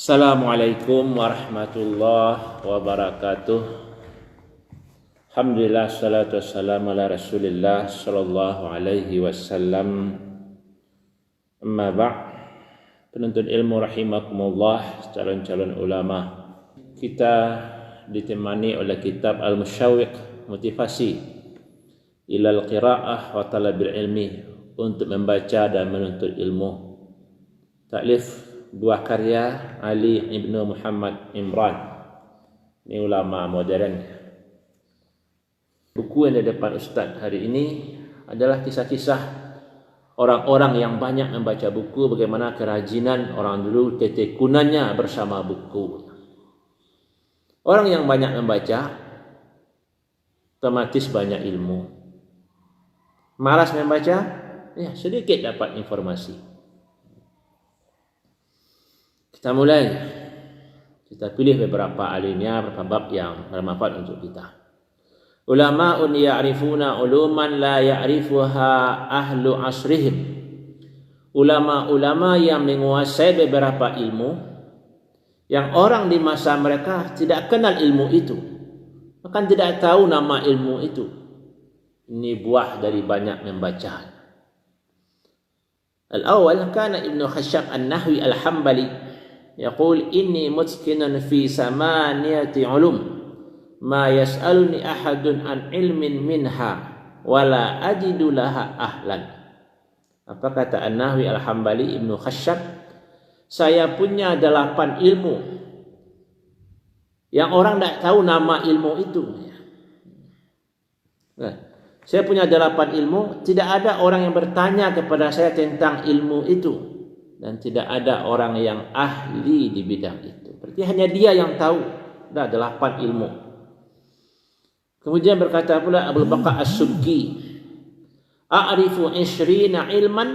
Assalamualaikum warahmatullahi wabarakatuh. Alhamdulillah, salatu wassalamu ala Rasulillah sallallahu alaihi wasallam. Amma ba', penuntut ilmu rahimakumullah, calon-calon ulama. Kita ditemani oleh kitab Al-Musyawwiq, motivasi ilal qiraah wa talabil ilmi, untuk membaca dan menuntut ilmu. Taklif dua karya Ali ibnu Muhammad Imran. Ini ulama modern. Buku yang di depan Ustaz hari ini adalah kisah-kisah orang-orang yang banyak membaca buku, bagaimana kerajinan orang dulu, ketekunannya bersama buku. Orang yang banyak membaca otomatis banyak ilmu. Malas membaca, ya sedikit dapat informasi. Kita mulai. Kita pilih beberapa alinea, beberapa bab yang bermanfaat untuk kita. Ulama'un ya'rifuna uluman la ya'rifuha ahlu asrihim. Ulama-ulama yang menguasai beberapa ilmu yang orang di masa mereka tidak kenal ilmu itu, bahkan tidak tahu nama ilmu itu. Ini buah dari banyak membaca. Al-awwal kana Ibnu Khashab An-Nahwi Al-Hambali يقول إني متقن في ثمانية علوم ما يسألني أحد عن علم منها ولا أجد لها أهلا. Apa kata An-Nahwi Al-Hambali Ibnu Khashab? Saya punya 8 ilmu yang orang tidak tahu nama ilmu itu. Saya punya 8 ilmu, tidak ada orang yang bertanya kepada saya tentang ilmu itu, dan tidak ada orang yang ahli di bidang itu. Berarti hanya dia yang tahu. Dah 8 ilmu. Kemudian berkata pula Abu Bakar As-Subki, a'rifu 20 ilman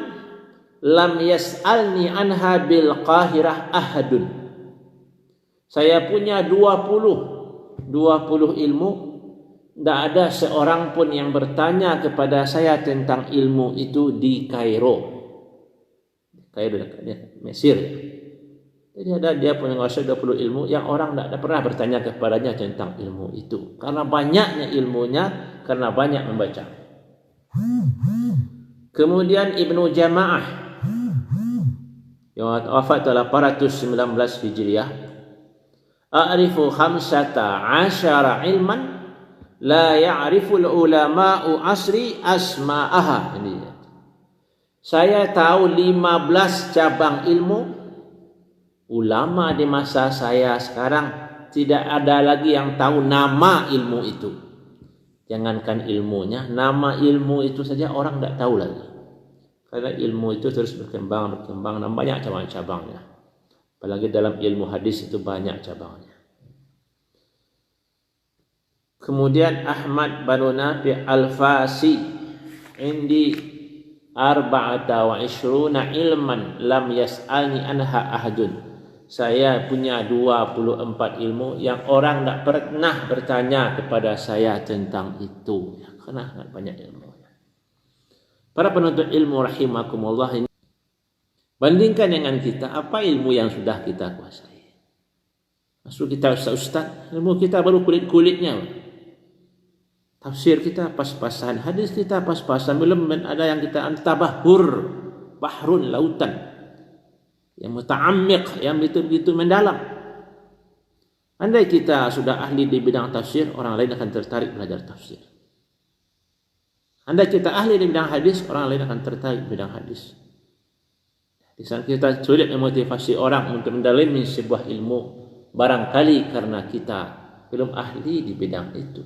lam yas'alni anha bil Qahirah ahadun. Saya punya 20 ilmu, tidak ada seorang pun yang bertanya kepada saya tentang ilmu itu di Kairo. Kairo Mesir. Jadi ada dia punya menguasai 20 ilmu yang orang tidak pernah bertanya kepadanya tentang ilmu itu, karena banyaknya ilmunya, karena banyak membaca. Kemudian Ibnu Jama'ah yang wafat 819 Hijriah, a'rifu 15 ilman la ya'riful ulama'u asri asma'aha. Ini saya tahu 15 cabang ilmu. Ulama di masa saya sekarang tidak ada lagi yang tahu nama ilmu itu. Jangankan ilmunya, nama ilmu itu saja orang tidak tahu lagi. Karena ilmu itu terus berkembang dan banyak cabang-cabangnya. Apalagi dalam ilmu hadis itu banyak cabangnya. Kemudian Ahmad bin Nafi Al-Fasi, indi 24 ilman lam yas'alni anha ahadun. Saya punya 24 ilmu yang orang tidak pernah bertanya kepada saya tentang itu, karena banyak ilmu. Para penuntut ilmu rahimakumullah, ini bandingkan dengan kita, apa ilmu yang sudah kita kuasai. Maksud kita ustaz, ilmu kita baru kulit-kulitnya. Tafsir kita pas-pasan, hadis kita pas-pasan, belum ada yang kita tabahur, bahrun, lautan yang muta'ammiq, yang begitu mendalam. Andai kita sudah ahli di bidang tafsir, orang lain akan tertarik belajar tafsir. Andai kita ahli di bidang hadis, orang lain akan tertarik bidang hadis. Di saat kita sulit memotivasi orang untuk mendalami sebuah ilmu, barangkali karena kita belum ahli di bidang itu.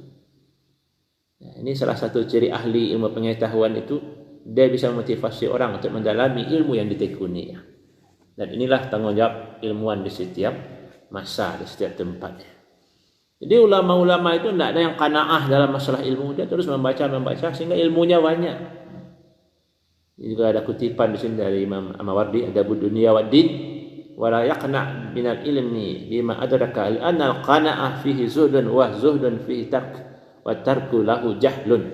Ini salah satu ciri ahli ilmu pengetahuan itu, dia bisa memotivasi orang untuk mendalami ilmu yang ditekuni. Dan inilah tanggung jawab ilmuwan di setiap masa, di setiap tempat. Jadi ulama-ulama itu tidak ada yang qanaah dalam masalah ilmu, dia terus membaca sehingga ilmunya banyak. Ini juga ada kutipan di sini dari Imam Amawardi, Adabud Dunya wad Din, wa la yaqna' minal ilmi bima adraka al-anna al-qana'ah fihi zuhdun wa zuhdun fihi tark wa tarku lahu jahlun.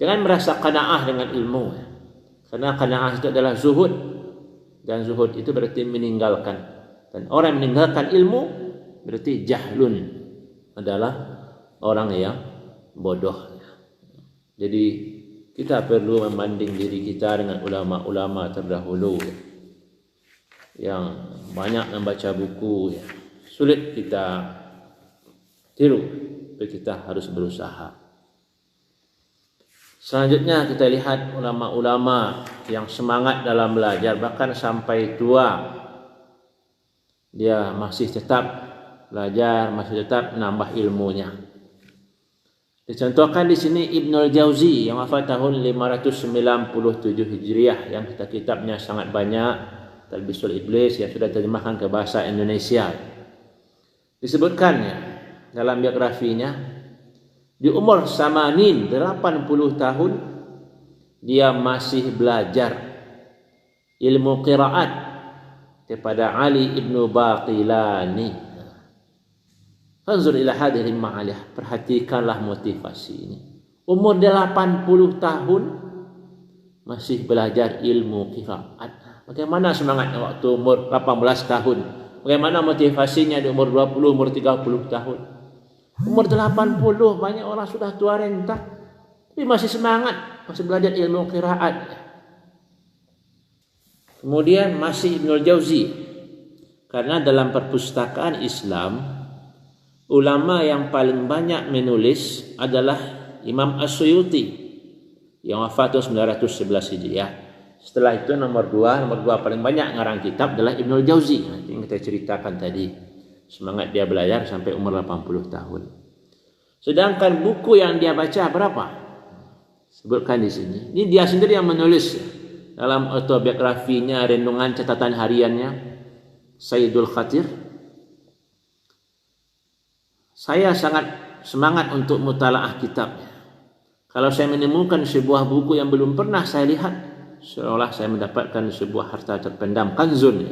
Jangan merasa qanaah dengan ilmu, karena qanaah itu adalah zuhud, dan zuhud itu berarti meninggalkan. Dan orang yang meninggalkan ilmu berarti jahlun, adalah orang yang bodoh. Jadi kita perlu membanding diri kita dengan ulama-ulama terdahulu yang banyak membaca buku. Sulit kita tiru, tapi kita harus berusaha. Selanjutnya kita lihat ulama-ulama yang semangat dalam belajar, bahkan sampai tua dia masih tetap belajar, masih tetap menambah ilmunya. Dicontohkan di sini Ibnul Jauzi yang wafat tahun 597 Hijriah, yang kitabnya sangat banyak, Talbisul Iblis, yang sudah terjemahkan ke bahasa Indonesia. Disebutkannya dalam biografinya, di umur samanin 80 tahun dia masih belajar ilmu qiraat kepada Ali ibnu Baqilani. Anzur ila hadhihi ma'alih, perhatikanlah motivasi ini. Umur 80 tahun masih belajar ilmu qiraat. Bagaimana semangatnya waktu umur 18 tahun? Bagaimana motivasinya di umur 20, umur 30 tahun? Umur 80 banyak orang sudah tua renta, tapi masih semangat, masih belajar ilmu qiraat. Kemudian masih Ibnul Jauzi, karena dalam perpustakaan Islam ulama yang paling banyak menulis adalah Imam As-Suyuti yang wafat tahun 911 Hijriah. Setelah itu nomor dua paling banyak ngarang kitab adalah Ibnul Jauzi. Nanti yang kita ceritakan tadi, semangat dia belajar sampai umur 80 tahun. Sedangkan buku yang dia baca berapa? Sebutkan di sini. Ini dia sendiri yang menulis dalam autobiografinya, renungan catatan hariannya, Sayyidul Khatir. Saya sangat semangat untuk mutalaah kitabnya. Kalau saya menemukan sebuah buku yang belum pernah saya lihat, seolah saya mendapatkan sebuah harta terpendam, kanzun.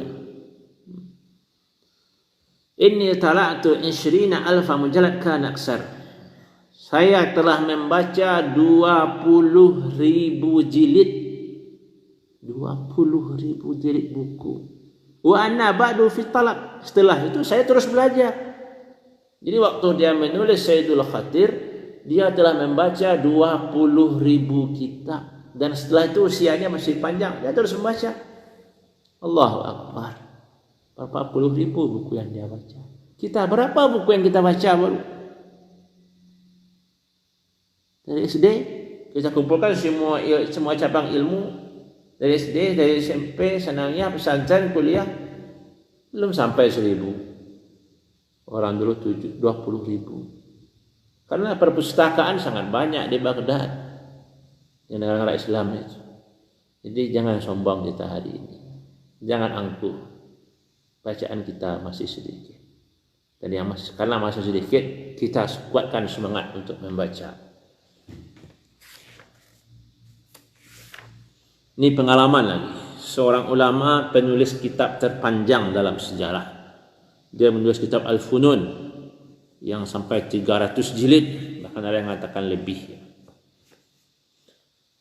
Inni tala'tu 20,000 mujallad kana aksar. Saya telah membaca 20,000 jilid. 20,000 jilid buku. Wa anna ba'du fi talab. Setelah itu saya terus belajar. Jadi waktu dia menulis Sayyidul Khatir, dia telah membaca 20,000 kitab. Dan setelah itu usianya masih panjang, dia terus membaca. Allahu Akbar. Berapa puluh ribu buku yang dia baca. Kita berapa buku yang kita baca baru? Dari SD kita kumpulkan semua cabang ilmu, dari SD, dari SMP, sanawiyah, pesantren, kuliah, belum sampai 1.000. Orang dulu 20,000. Karena perpustakaan sangat banyak di Baghdad, di negara Islam itu. Jadi jangan sombong kita hari ini, jangan angkuh. Bacaan kita masih sedikit. Dan karena masih sedikit, kita kuatkan semangat untuk membaca. Ini pengalaman lagi. Seorang ulama penulis kitab terpanjang dalam sejarah. Dia menulis kitab Al-Funun yang sampai 300 jilid, bahkan ada yang mengatakan lebih.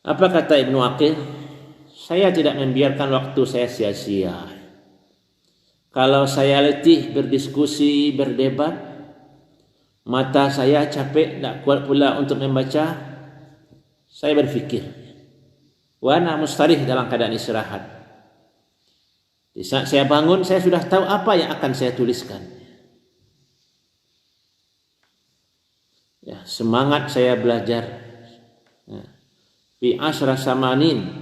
Apa kata Ibnu Aqil? Saya tidak membiarkan waktu saya sia-sia. Kalau saya letih berdiskusi, berdebat, mata saya capek, tak kuat pula untuk membaca, saya berfikir. Wa ana mustarih, dalam keadaan istirahat. Di saat saya bangun, saya sudah tahu apa yang akan saya tuliskan. Ya, semangat saya belajar. Fi asra samanin,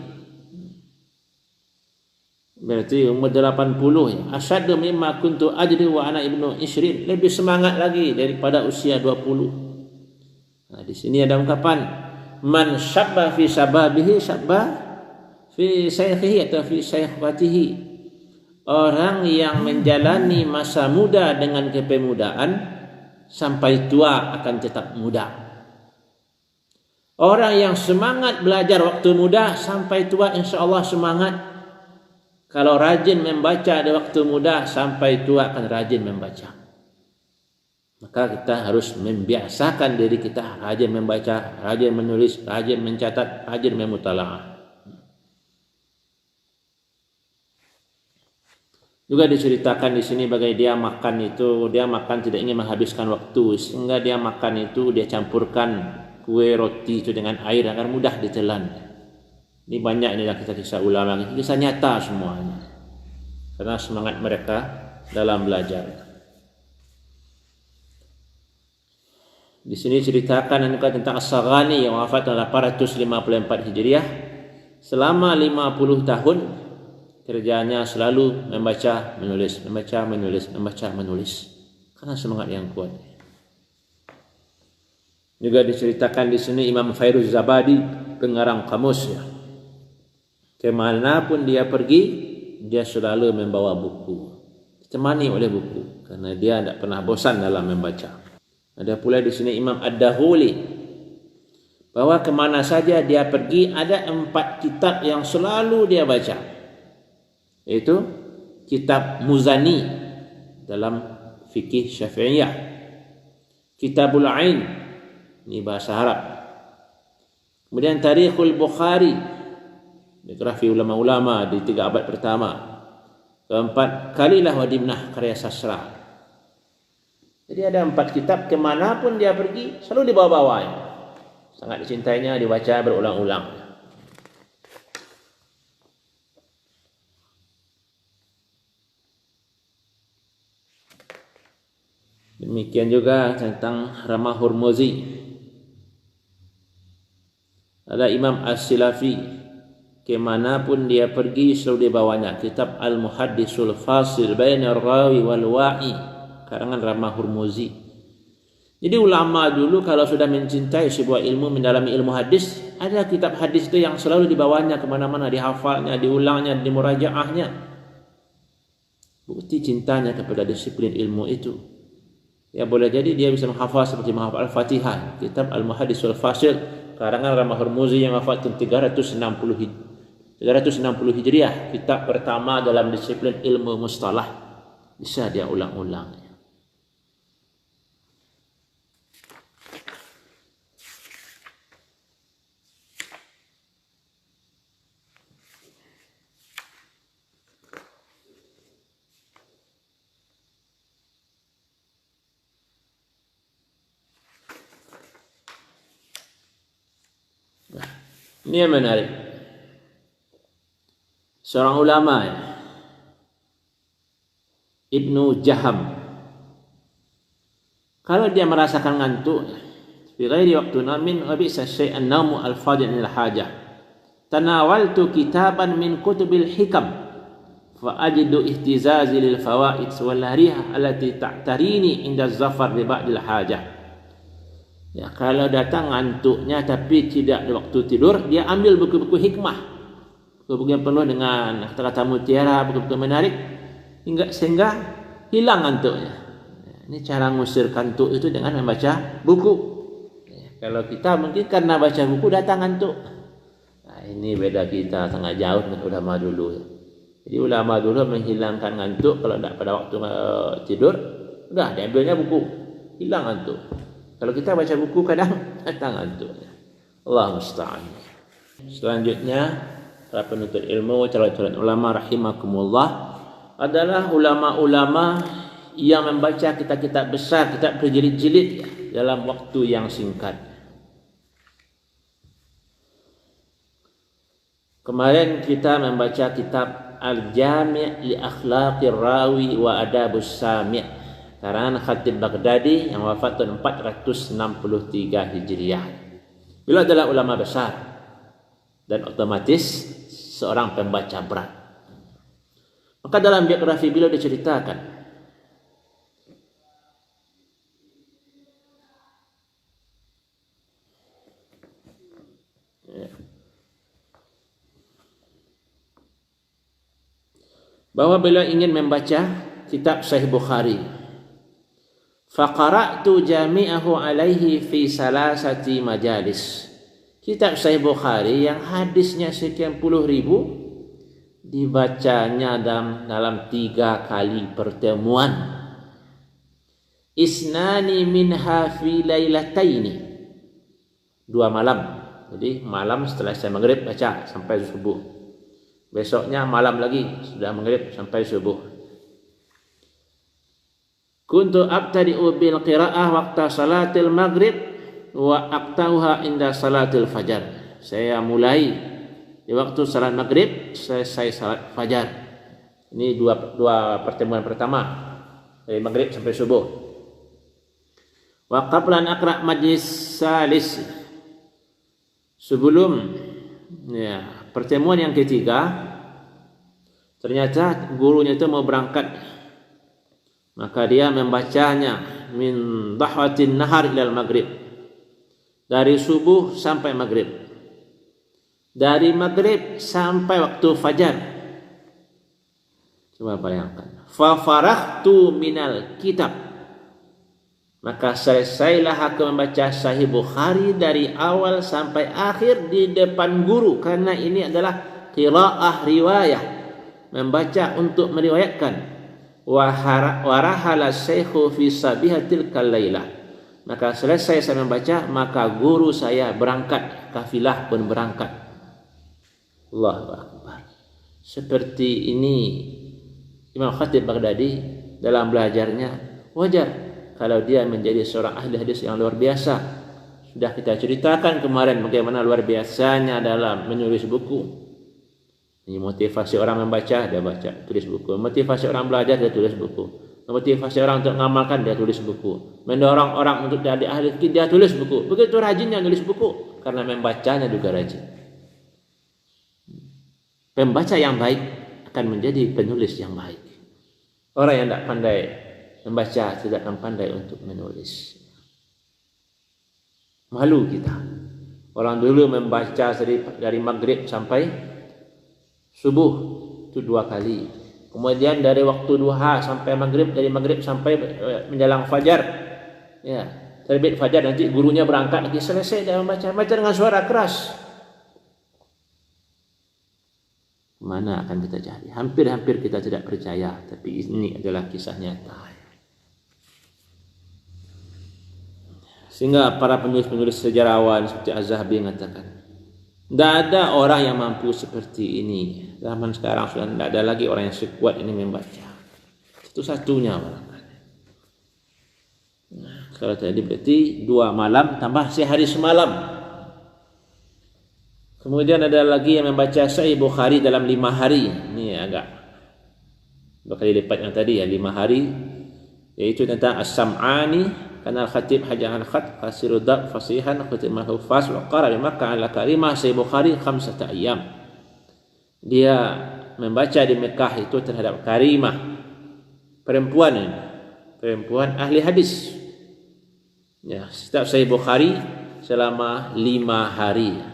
berarti umur 80 ya. Asyaddu mimma kuntu ajri wa ana ibnu isrin, lebih semangat lagi daripada usia 20. Nah, di sini ada ungkapan man syabba fi sababihi syabba fi saykhihi atau fi saykhatihi. Orang yang menjalani masa muda dengan kepemudaan sampai tua akan tetap muda. Orang yang semangat belajar waktu muda sampai tua insya Allah semangat. Kalau rajin membaca di waktu muda sampai tua akan rajin membaca. Maka kita harus membiasakan diri kita rajin membaca, rajin menulis, rajin mencatat, rajin memutalaah. Juga diceritakan di sini bagaimana dia makan itu, dia makan tidak ingin menghabiskan waktu, sehingga dia makan itu dia campurkan kue roti itu dengan air agar mudah ditelan. Ini banyak ini kisah-kisah ulama, kisah nyata semuanya. Karena semangat mereka dalam belajar. Di sini ceritakan tentang As-Saghani yang wafat tahun 854 Hijriah. Selama 50 tahun kerjanya selalu membaca, menulis, membaca, menulis, membaca, menulis. Karena semangat yang kuat. Juga diceritakan di sini Imam Fairuz Zabadi, pengarang kamus ya. Kemanapun dia pergi, dia selalu membawa buku. Ditemani oleh buku karena dia tidak pernah bosan dalam membaca. Ada pula di sini Imam Ad-Dahuli, bahwa kemana saja dia pergi ada 4 kitab yang selalu dia baca, yaitu kitab Muzani dalam fikih Syafi'iyah, Kitabul Ain ini bahasa Arab, kemudian Tarikhul Bukhari, biografi ulama-ulama di 3 abad pertama, keempat Kalilah wa Dimnah, karya sastra. Jadi ada 4 kitab, kemanapun dia pergi selalu dibawa-bawa. Sangat dicintainya, dibaca berulang-ulang. Demikian juga tentang Ramah Hurmuzi. Ada Imam As-Silafi, kemanapun dia pergi selalu dibawanya kitab Al-Muhaddisul Fasil Bainar Rawi wal Wa'i, karangan Ramah Hurmuzi. Jadi ulama dulu kalau sudah mencintai sebuah ilmu, mendalami ilmu hadis, ada kitab hadis itu yang selalu dibawanya kemana-mana, dihafalnya, diulangnya, dimurajaahnya. Bukti cintanya kepada disiplin ilmu itu. Ya boleh jadi dia bisa menghafal seperti menghafal Al-Fatihah, kitab Al-Muhaddisul Fasil, karangan Ramah Hurmuzi yang wafat tahun 360 Hijriah, kitab pertama dalam disiplin ilmu mustalah. Bisa dia ulang-ulang. Ini yang menarik. Seorang ulama ya, Ibnu Jaham, kalau dia merasakan ngantuk, fi ghairi waqtina min abisa syai'an naumu al-fadil al hajah, tanawaltu kitaban min kutubil hikam fa ajidu ihtizazi lil fawaid wal harihah allati ta'tarini inda zafar bi ba'dil hajah. Ya, kalau datang ngantuknya tapi tidak di waktu tidur, dia ambil buku-buku hikmah, buku-buku yang penuh dengan kata-kata mutiara, buku-buku menarik, sehingga hilang ngantuknya. Ini cara mengusir kantuk itu dengan membaca buku. Kalau kita mungkin karena baca buku datang ngantuk. Nah, ini beda kita sangat jauh dengan ulama dulu. Jadi ulama dulu menghilangkan ngantuk kalau tidak pada waktu tidur, udah diambilnya buku, hilang ngantuk. Kalau kita baca buku kadang datang ngantuknya. Allah musta'an. Selanjutnya para penuntut ilmu, calon-calon ulama rahimakumullah, adalah ulama-ulama yang membaca kitab-kitab besar, kitab berjilid-jilid dalam waktu yang singkat. Kemarin kita membaca kitab Al-Jami' li Akhlaqir Rawi wa Adabus Sami', karangan Khatib Baghdadi yang wafat tahun 463 Hijriah. Beliau adalah ulama besar dan otomatis seorang pembaca berat. Maka dalam biografi beliau diceritakan bahwa beliau ingin membaca kitab Sahih Bukhari. Faqara'tu jami'ahu alaihi fi salasati majalis. Kitab Sahih Bukhari yang hadisnya sekian puluh ribu dibacanya dalam 3 kali pertemuan. Isnani minha fi lailataini, 2 malam. Jadi malam setelah saya maghrib baca sampai subuh. Besoknya malam lagi sudah maghrib sampai subuh. kuntu abtadi'u bil qira'ah waqta salatil maghrib wa aqtauha inda salatil fajar. Saya mulai di waktu salat maghrib, selesai salat fajar. Ini dua pertemuan pertama dari maghrib sampai subuh. Wa qabla an aqra majlis salis, sebelum pertemuan yang ketiga, ternyata gurunya itu mau berangkat, maka dia membacanya min dahwatin nahar ilal maghrib, dari subuh sampai maghrib, dari maghrib sampai waktu fajar. Coba bayangkan. Fa faraghtu minal kitab, maka selesailah aku membaca Sahih Bukhari dari awal sampai akhir di depan guru, karena ini adalah qiraah riwayah, membaca untuk meriwayatkan. Warahala syekhu fi sabihatil kalailah, maka selesai saya membaca, maka guru saya berangkat, kafilah pun berangkat. Allahu Akbar. Seperti ini Imam Khatib Baghdadi dalam belajarnya, wajar kalau dia menjadi seorang ahli hadis yang luar biasa. Sudah kita ceritakan kemarin bagaimana luar biasanya dalam menulis buku. Ini motivasi orang membaca, dia baca, tulis buku. Motivasi orang belajar, dia tulis buku. Motivasi orang untuk mengamalkan, dia tulis buku. Mendorong orang untuk jadi ahli fikih, dia tulis buku. Begitu rajinnya nulis buku, karena membacanya juga rajin. Pembaca yang baik akan menjadi penulis yang baik. Orang yang tidak pandai membaca tidak akan pandai untuk menulis. Malu kita. Orang dulu membaca dari maghrib sampai subuh itu 2 kali. Kemudian dari waktu duha sampai maghrib, dari maghrib sampai menjelang fajar. Ya, terbit fajar nanti gurunya berangkat lagi, selesai dia membaca dengan suara keras. Mana akan kita cari? Hampir-hampir kita tidak percaya, tapi ini adalah kisah nyata. Sehingga para penulis-penulis sejarawan seperti Az-Zahabi mengatakan, tidak ada orang yang mampu seperti ini. Zaman sekarang sudah tidak ada lagi orang yang sekuat ini membaca. Satu-satunya barangkali. Nah, kalau tadi berarti 2 malam tambah sehari semalam. Kemudian ada lagi yang membaca Sahih Bukhari dalam 5 hari. Ini agak 2 kali lipat yang tadi ya, 5 hari. Yaitu tentang As-Sam'ani, kana al-khatib hajahan khat fasirudab fasihan khatimah hufaz wa qara bi Makkah ala karimah Sahih Bukhari 5 ayyam. Dia membaca di Mekah itu terhadap karimah, perempuan ahli hadis. Ya, setiap Sahih Bukhari selama 5 hari.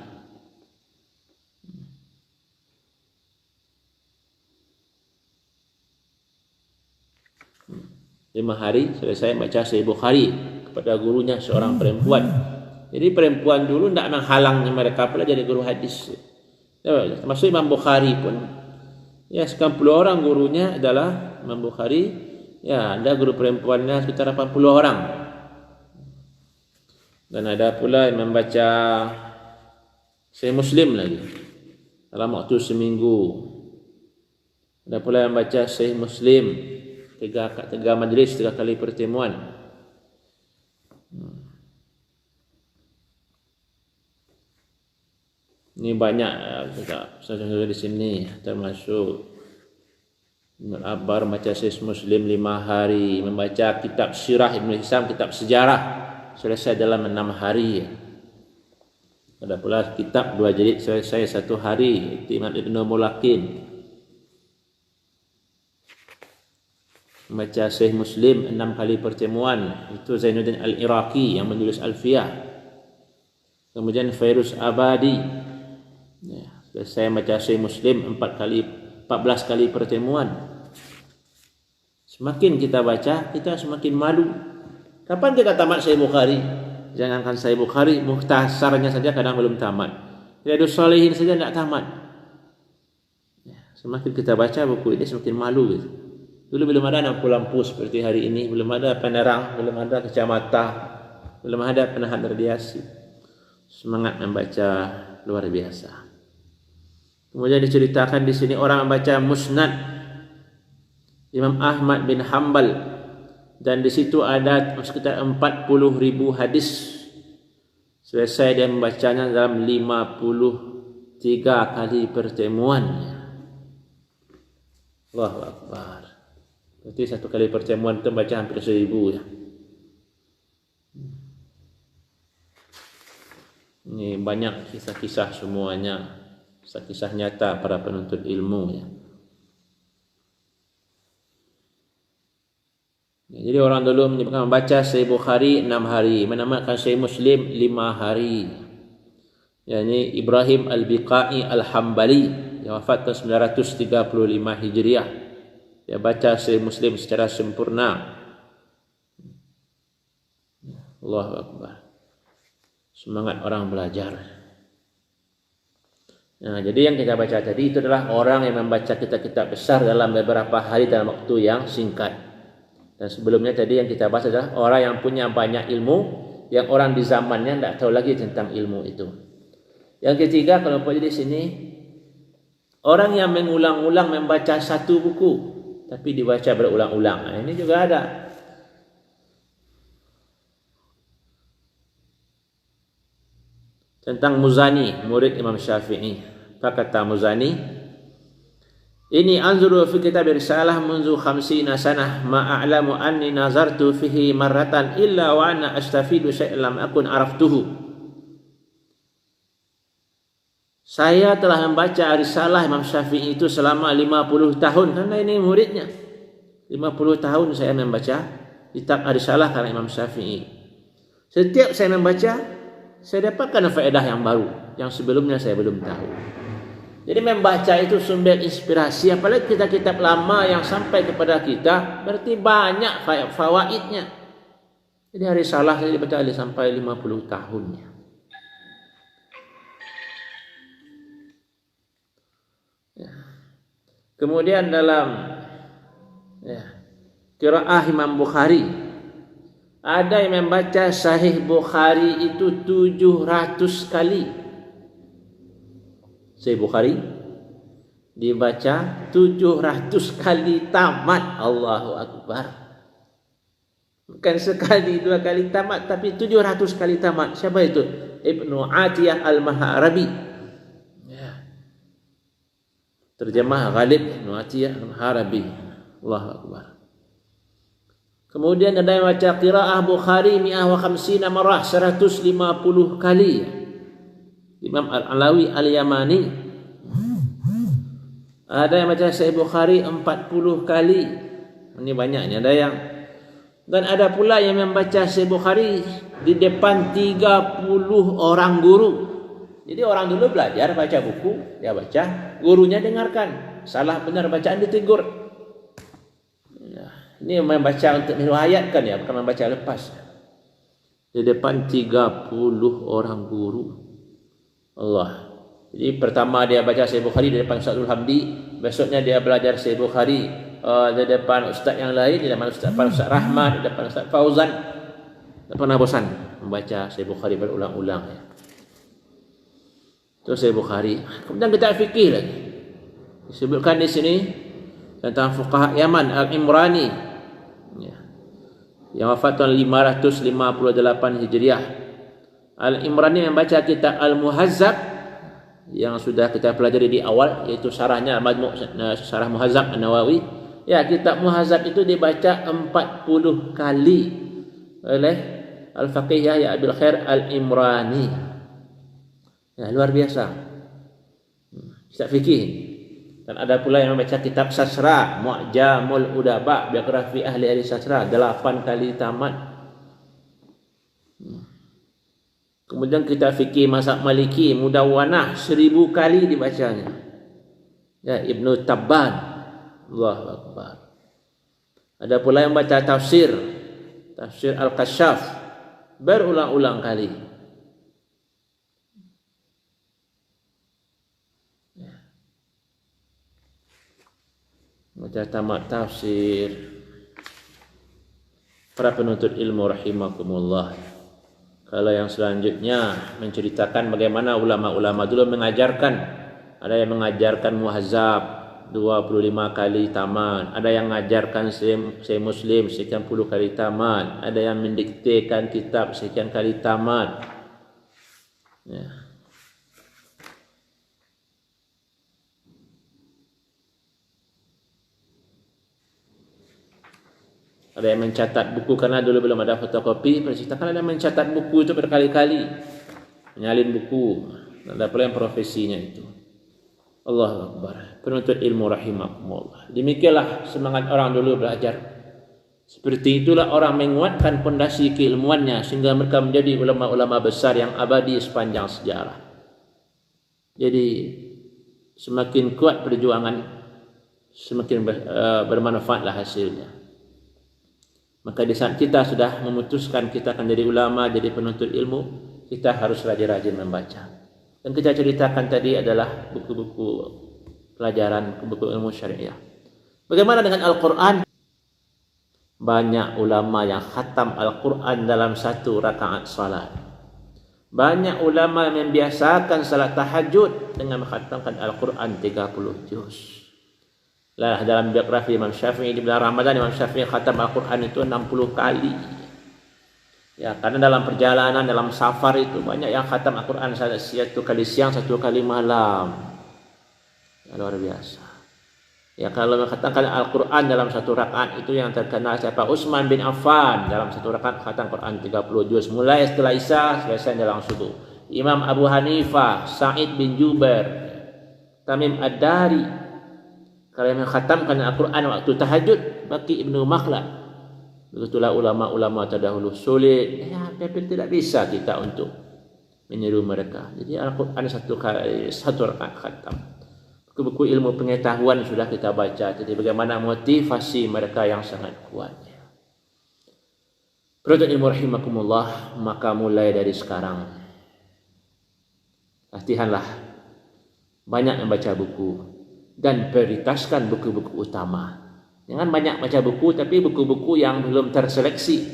5 hari selesai baca Sahih Bukhari kepada gurunya, seorang perempuan. Jadi perempuan dulu tidak menghalang mereka pula jadi guru hadis. Termasuk Imam Bukhari pun. Ya, sekian puluh orang gurunya adalah Imam Bukhari. Ya, ada guru perempuannya sekitar 80 orang. Dan ada pula yang membaca Sahih Muslim lagi dalam waktu seminggu. Ada pula yang membaca Sahih Muslim 3 majlis, 3 kali pertemuan. Ini banyak saudara di sini, termasuk Ibn Abbar membaca Sahih Muslim 5 hari, membaca kitab Sirah Ibn Hisam, kitab sejarah selesai dalam 6 hari. Ada pula kitab 2 jilid selesai 1 hari, Imam Ibn Mulakin. Membaca Sahih Muslim 6 kali pertemuan, itu Zainuddin Al-Iraqi yang menulis Alfiyah. Kemudian Fairuz Abadi, ya, selesai membaca Sahih Muslim 14 kali pertemuan. Semakin kita baca, kita semakin malu. Kapan kita tamat Sahih Bukhari? Jangankan Sahih Bukhari, mukhtasarnya saja kadang belum tamat. Riyadhus Shalihin saja tidak tamat. Ya, semakin kita baca buku ini semakin malu gitu. Dulu belum ada lampu-lampu seperti hari ini, belum ada penerang, belum ada kacamata, belum ada penahan radiasi. Semangat membaca luar biasa. Kemudian diceritakan di sini orang membaca Musnad Imam Ahmad bin Hanbal dan di situ ada sekitar 40,000 hadis. Selesai dia membacanya dalam 53 kali pertemuannya. Allahu Akbar. Berarti satu kali pertemuan itu baca hampir 1000 ya. Ini banyak kisah-kisah semuanya, kisah-kisah nyata para penuntut ilmu ya. Jadi orang dulu menyebutkan membaca Sahih Bukhari 6 hari, menamakan Sahih Muslim 5 hari. Yani Ibrahim Al-Biqai Al-Hambali yang wafat tahun 935 Hijriah. Dia baca Sahih Muslim secara sempurna. Allahu Akbar. Semangat orang belajar. Nah, jadi yang kita baca tadi itu adalah orang yang membaca kitab-kitab besar dalam beberapa hari dalam waktu yang singkat. Dan sebelumnya tadi yang kita bahas adalah orang yang punya banyak ilmu, yang orang di zamannya tidak tahu lagi tentang ilmu itu. Yang ketiga, kalau boleh di sini, orang yang mengulang-ulang membaca satu buku, tapi dibaca berulang-ulang. Nah, ini juga ada. Tentang Muzani, murid Imam Syafi'i. Apa kata Muzani? Ini anzuru fi kitab risalah munzu 50 sanah ma a'lamu anni nazartu fihi marratan illa wa ana astafidu syai'an lam akun araftuhu. Saya telah membaca risalah Imam Syafi'i itu selama 50 tahun karena ini muridnya. 50 tahun saya membaca kitab risalah karena Imam Syafi'i. Setiap saya membaca, saya dapatkan faedah yang baru yang sebelumnya saya belum tahu. Jadi membaca itu sumber inspirasi, apalagi kitab-kitab lama yang sampai kepada kita, berarti banyak fawaidnya. Jadi risalah saya dibaca sampai 50 tahunnya. Ya. Kemudian dalam qiraah Imam Bukhari, ada yang membaca Sahih Bukhari itu 700 kali. Sahih Bukhari dibaca 700 kali tamat. Allahu Akbar. Bukan sekali, 2 kali tamat, tapi 700 kali tamat. Siapa itu? Ibnu Atiyah Al-Maharabi. Ya. Terjemah Ghalib Ibnu Atiyah Al-Maharabi. Allahu Akbar. Kemudian ada yang baca qiraah Bukhari 150 marrah, 150 kali. Imam Al-Alawi Al-Yamani. Ada yang baca Sahih Bukhari 40 kali. Ini banyaknya. Ada yang, dan ada pula yang membaca Sahih Bukhari di depan 30 orang guru. Jadi orang dulu belajar baca buku, dia baca, gurunya dengarkan. Salah benar bacaan ditegur. Ini membaca untuk meriwayatkan ya, bukan membaca lepas. Di depan 30 orang guru. Allah. Jadi pertama dia baca Sahih Bukhari di depan Ustaz Hamdi, besoknya dia belajar Sahih Bukhari di depan ustaz yang lain, di depan Ustaz Rahmat, di depan Ustaz Fauzan. Tak pernah bosan membaca Sahih Bukhari berulang-ulang ya. Itu Sahih Bukhari. Kemudian kita fikih lagi. Disebutkan di sini tentang fuqaha Yaman Al-Imrani ya, yang wafat tahun 558 Hijriah. Al-Imrani membaca kitab Al-Muhazzab yang sudah kita pelajari di awal, yaitu syarahnya Majmu' Syarah Muhazzab An-Nawawi. Ya, kitab Muhazzab itu dibaca 40 kali oleh Al-Faqih Yahya Abil Khair Al-Imrani. Ya, luar biasa. Kitab fikih. Dan ada pula yang membaca kitab sastra, Mu'jamul Udaba, biografi ahli sastra, 8 kali tamat. Kemudian kita fikih mazhab Maliki, Mudawwanah 1000 kali dibacanya. Ya, Ibnu Tabban. Allahu Akbar. Ada pula yang baca tafsir Al-Kasyaf berulang-ulang kali. Baca tamat tafsir. Para penuntut ilmu rahimakumullah. Kalau yang selanjutnya menceritakan bagaimana ulama-ulama dulu mengajarkan. Ada yang mengajarkan muhazzab, 25 kali tamat. Ada yang mengajarkan saya Muslim sekian puluh kali tamat. Ada yang mendiktekan kitab sekian kali tamat. Ya. Ada yang mencatat buku karena dulu belum ada fotokopi. Percetakan ada yang mencatat buku itu berkali-kali, menyalin buku. Ada pula yang profesinya itu. Allahu Akbar. Penuntut ilmu rahimakumullah. Demikianlah semangat orang dulu belajar. Seperti itulah orang menguatkan pondasi keilmuannya sehingga mereka menjadi ulama-ulama besar yang abadi sepanjang sejarah. Jadi semakin kuat perjuangan, semakin bermanfaatlah hasilnya. Maka di saat kita sudah memutuskan kita akan jadi ulama, jadi penuntut ilmu, kita harus rajin-rajin membaca. Dan kita ceritakan tadi adalah buku-buku pelajaran, buku-buku ilmu syariah. Bagaimana dengan Al-Quran? Banyak ulama yang khatam Al-Quran dalam satu rakaat salat. Banyak ulama yang membiasakan salat tahajud dengan menghatamkan Al-Quran 30 juz. Lah dalam biografi Imam Syafi'i di bulan Ramadan, Imam Syafi'i khatam Al-Quran itu 60 kali. Ya, karena dalam perjalanan, dalam safar itu banyak yang khatam Al-Quran satu kali siang, satu kali malam. Ya, luar biasa. Ya, kalau mengkhatamkan Al-Quran dalam satu rakaat itu yang terkenal siapa? Utsman bin Affan dalam satu rakaat khatam Quran 30 juz. Mulai setelah Isya, selesai dalam subuh. Imam Abu Hanifah, Sa'id bin Jubair, Tamim Ad-Dari, kalau yang mengkhatamkan Al-Quran waktu tahajud, Baqi Ibnu Makhlad. Begitulah ulama-ulama terdahulu sulit. Ya, tapi tidak bisa kita untuk meniru mereka. Jadi Al-Quran satu rakaat khatam. Buku-buku ilmu pengetahuan sudah kita baca. Jadi bagaimana motivasi mereka yang sangat kuat. Penuntut ilmu rahimakumullah, maka mulai dari sekarang latihanlah banyak membaca buku dan prioritaskan buku-buku utama. Jangan banyak baca buku, tapi buku-buku yang belum terseleksi.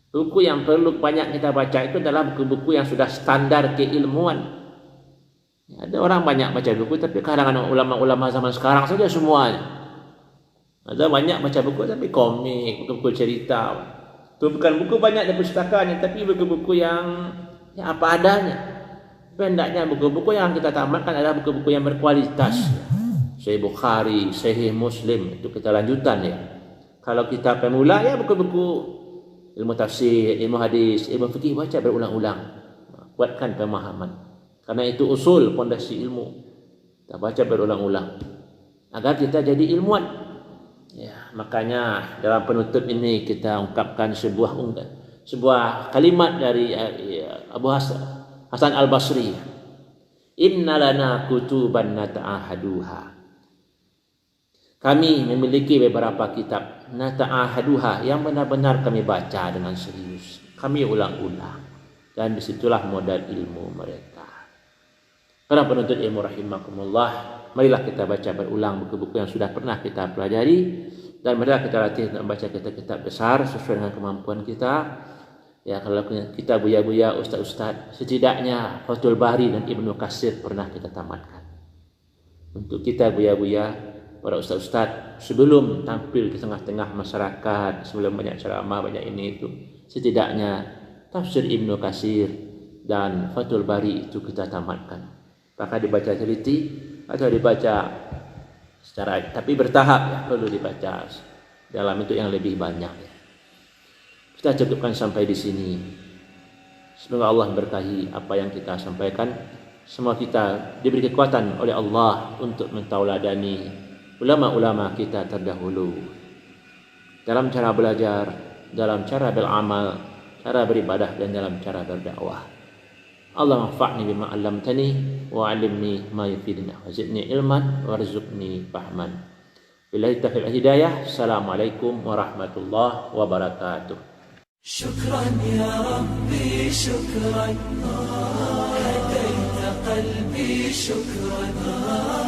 Buku yang perlu banyak kita baca itu adalah buku-buku yang sudah standar keilmuan. Ada orang banyak baca buku, tapi kalangan ulama-ulama zaman sekarang saja semuanya. Ada banyak baca buku, tapi komik, buku-buku cerita. Itu bukan buku banyak di perpustakaan, tapi buku-buku yang ya apa adanya. Pendaknya buku-buku yang kita tamatkan adalah buku-buku yang berkualitas. Sahih Bukhari, Sahih Muslim, itu kita lanjutan ya. Kalau kita pemula ya buku-buku ilmu tafsir, ilmu hadis, ilmu fikih baca berulang-ulang. Kuatkan pemahaman. Karena itu usul pondasi ilmu. Kita baca berulang-ulang agar kita jadi ilmuwan. Ya, makanya dalam penutup ini kita ungkapkan sebuah kalimat dari Abu Hasan Al-Basri. Inna lana kutuban nata'ahaduha. Kami memiliki beberapa kitab nata'ahaduha yang benar-benar kami baca dengan serius. Kami ulang-ulang. Dan disitulah modal ilmu mereka. Para penuntut ilmu rahimakumullah, marilah kita baca berulang buku-buku yang sudah pernah kita pelajari. Dan marilah kita latih untuk membaca kitab-kitab besar sesuai dengan kemampuan kita. Ya, kalau kita buya-buya ustaz-ustaz, setidaknya Fathul Bari dan Ibnu Katsir pernah kita tamatkan. Untuk kita buya-buya, para ustaz-ustaz sebelum tampil di tengah-tengah masyarakat, sebelum banyak ceramah, banyak ini itu, setidaknya tafsir Ibnu Katsir dan Fathul Bari itu kita tamatkan. Apakah dibaca teliti atau dibaca secara, tapi bertahap ya, perlu dibaca dalam itu yang lebih banyak. Kita cukupkan sampai di sini. Semoga Allah berkahi apa yang kita sampaikan. Semua kita diberi kekuatan oleh Allah untuk mentauladani ulama-ulama kita terdahulu dalam cara belajar, dalam cara beramal, cara beribadah dan dalam cara berdakwah. Allah manfa'ni bima 'allamtani wa 'allimni ma yufidni wa zidni ilman warzuqni fahman. Billahi taufiq wal hidayah. Assalamualaikum warahmatullahi wabarakatuh. Syukran ya Rabbi, syukran. Hadaita qalbi, syukran.